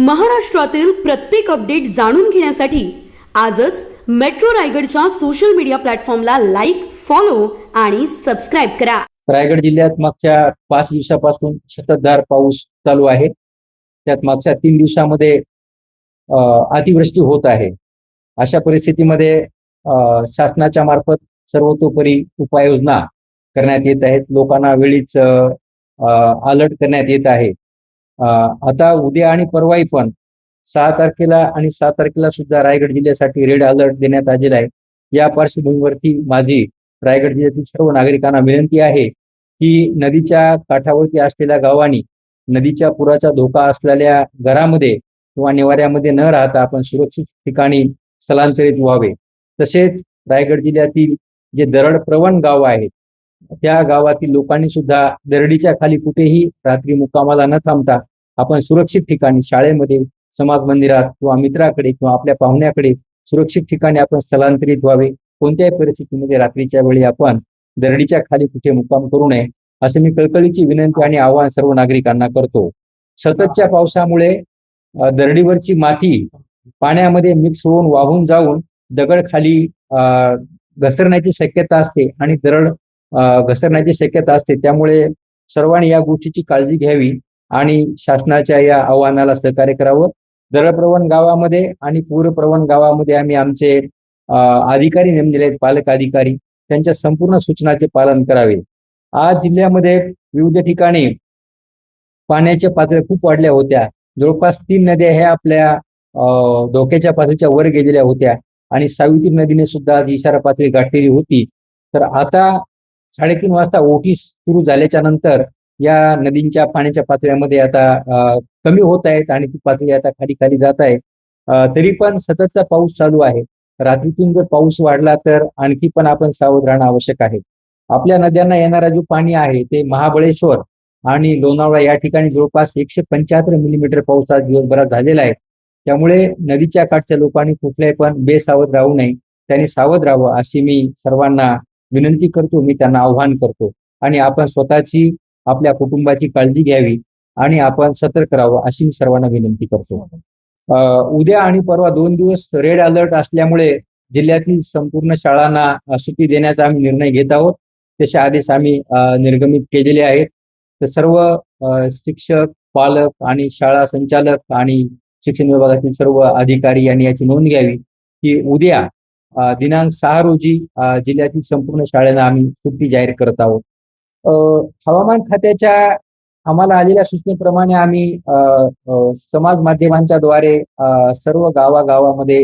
महाराष्ट्रातील प्रत्येक अपडेट जाणून घेण्यासाठी आजच मेट्रो रायगडच्या सोशल मीडिया प्लॅटफॉर्मला लाईक, फॉलो आणि सबस्क्राईब करा. रायगड जिल्ह्यात मागच्या 5 दिवसापासून संततधार पाऊस चालू आहे. त्यात मागच्या 3 दिवसामध्ये अतिवृष्टी होत आहे. अशा परिस्थितीमध्ये शासनाच्या मार्फत सर्वतोपरी उपाययोजना करण्यात येत आहेत. लोकांना वेळीच अलर्ट करण्यात येत आहे. आता उद्या आणि परवाही पण 6 तारखेला आणि 7 तारखेला सुद्धा रायगड जिल्ह्यासाठी रेड अलर्ट देण्यात आलेला आहे. या पार्श्वभूमीवरती माझी रायगड जिल्ह्यातील सर्व नागरिकांना विनंती आहे की नदीच्या काठावरती असलेल्या गावांनी नदीच्या पुराचा धोका असलेल्या घरामध्ये किंवा निवाऱ्यामध्ये न राहता आपण सुरक्षित ठिकाणी स्थलांतरित व्हावे. तसेच रायगड जिल्ह्यातील जे दरड प्रवण गाव आहेत त्या गावातील लोकांनी सुद्धा दरडीच्या खाली कुठेही रात्री मुक्कामाला न थांबता आपण सुरक्षित ठिकाणी शाळेमध्ये, समाज मंदिरात किंवा मित्राकडे किंवा आपल्या पाहुण्याकडे सुरक्षित ठिकाणी आपण स्थलांतरित व्हावे. कोणत्याही परिस्थितीमध्ये रात्रीच्या वेळी आपण दरडीच्या खाली कुठे मुक्काम करू नये असे मी कळकळीची विनंती आणि आवाहन सर्व नागरिकांना करतो. सततच्या पावसामुळे दरडीवरची माती पाण्यामध्ये मिक्स होऊन वाहून जाऊन दगड खाली घसरण्याची शक्यता असते आणि दरड घसरण्याची शक्यता असते. त्यामुळे सर्वांनी या गोष्टीची काळजी घ्यावी आणि शासनाच्या या आव्हानाला सहकार्य करावं. दरडप्रवण गावामध्ये आणि पूरप्रवण गावामध्ये आम्ही आमचे अधिकारी नेमलेले आहेत, पालक अधिकारी, त्यांच्या संपूर्ण सूचनाचे पालन करावे. आज जिल्ह्यामध्ये विविध ठिकाणी पाण्याच्या पातळ्या खूप वाढल्या होत्या. जवळपास 3 नद्या ह्या आपल्या धोक्याच्या पातळीच्या वर गेलेल्या होत्या आणि सावित्री नदीने सुद्धा इशारा पातळी गाठलेली होती. तर आता 3:30 वाजता ओटी सुरू झाल्याच्या नंतर या नदींच्या पाण्याच्या पातळ्यामध्ये आता कमी होत आहेत आणि ती पातळी आता खाली खाली जात आहे. तरी पण सततचा पाऊस चालू आहे. रात्रीतून जर पाऊस वाढला तर आणखी पण आपण सावध राहणं आवश्यक आहे. आपल्या नद्यांना येणारा जो पाणी आहे ते महाबळेश्वर आणि लोणावळा या ठिकाणी जवळपास 175 मिलीमीटर पाऊस आज दिवसभरात झालेला आहे. त्यामुळे नदीच्या काठच्या लोकांनी कुठल्याही पण बेसावध राहू नये, त्यांनी सावध राहावं अशी मी सर्वांना विनंती करतो. मी त्यांना आव्हान करतो आणि आपण स्वतःची, आपल्या कुटुंबाची काळजी घ्यावी आणि आपण सतर्क राहावं अशी मी सर्वांना विनंती करतो. उद्या आणि परवा 2 दिवस रेड अलर्ट असल्यामुळे जिल्ह्यातील संपूर्ण शाळांना सुट्टी देण्याचा आम्ही निर्णय घेत आहोत. तसे आदेश आम्ही निर्गमित केलेले आहेत. तर सर्व शिक्षक, पालक आणि शाळा संचालक आणि शिक्षण विभागातील सर्व अधिकारी यांनी याची नोंद घ्यावी की उद्या दिनांक 6 रोजी जिल्ह्यातील संपूर्ण शाळांना आम्ही सुट्टी जाहीर करत आहोत. हवामान खात्याच्या आम्हाला आलेल्या सूचनेप्रमाणे आम्ही समाज माध्यमांच्या द्वारे सर्व गावागावामध्ये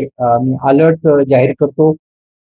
अलर्ट जाहीर करतो.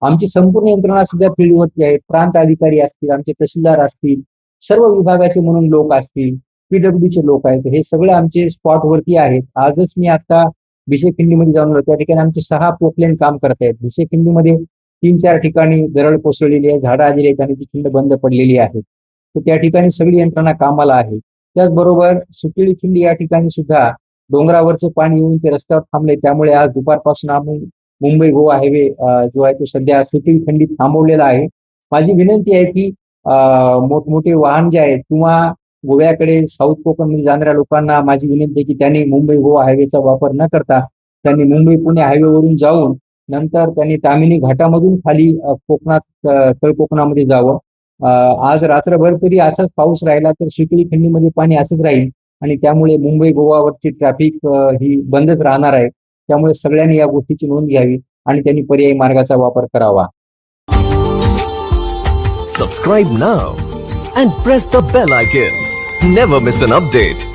आमची संपूर्ण यंत्रणा सध्या फील्डवरती आहे. प्रांत अधिकारी असतील, आमचे तहसीलदार असतील, सर्व विभागाचे म्हणून लोक असतील, PWDचे लोक आहेत, हे सगळे आमचे स्पॉटवरती आहेत. आजच मी आता भिसेखिंडीमध्ये जाऊन आलो. त्या ठिकाणी आमचे 6 पोकलेन काम करत आहेत. भिसेखिंडीमध्ये 3-4 ठिकाणी दरड कोसळलेली आहे, झाडं आलेली आहेत आणि ती खिंड बंद पडलेली आहे. तर त्या ठिकाणी सगळी यंत्रणा कामाला आहे. त्याचबरोबर सुकिळी खिंडी या ठिकाणी सुद्धा डोंगरावरचं पाणी येऊन ते रस्त्यावर थांबले. त्यामुळे आज दुपारपासून आम्ही मुंबई गोवा हायवे जो आहे तो सध्या सुकिळी खिंडीत थांबवलेला आहे. माझी विनंती आहे की मोठमोठे वाहन जे आहेत किंवा गोव्याकडे साऊथ कोकणमध्ये जाणाऱ्या लोकांना माझी विनंती आहे की त्यांनी मुंबई गोवा हायवेचा वापर न करता त्यांनी मुंबई पुणे हायवेवरून जाऊन नंतर त्यांनी तामिनी घाटामधून खाली कोकणात तळ कोकणामध्ये जावं. आज रात्रभर तरी असाच पाऊस राहिला तर सुकिळी खिंडीमध्ये पाणी असंच राहील आणि त्यामुळे मुंबई गोवावरची ट्रॅफिक ही बंदच राहणार आहे. त्यामुळे सगळ्यांनी या गोष्टीची नोंद घ्यावी आणि त्यांनी पर्यायी मार्गाचा वापर करावा. Subscribe now and press the bell icon. Never miss an update.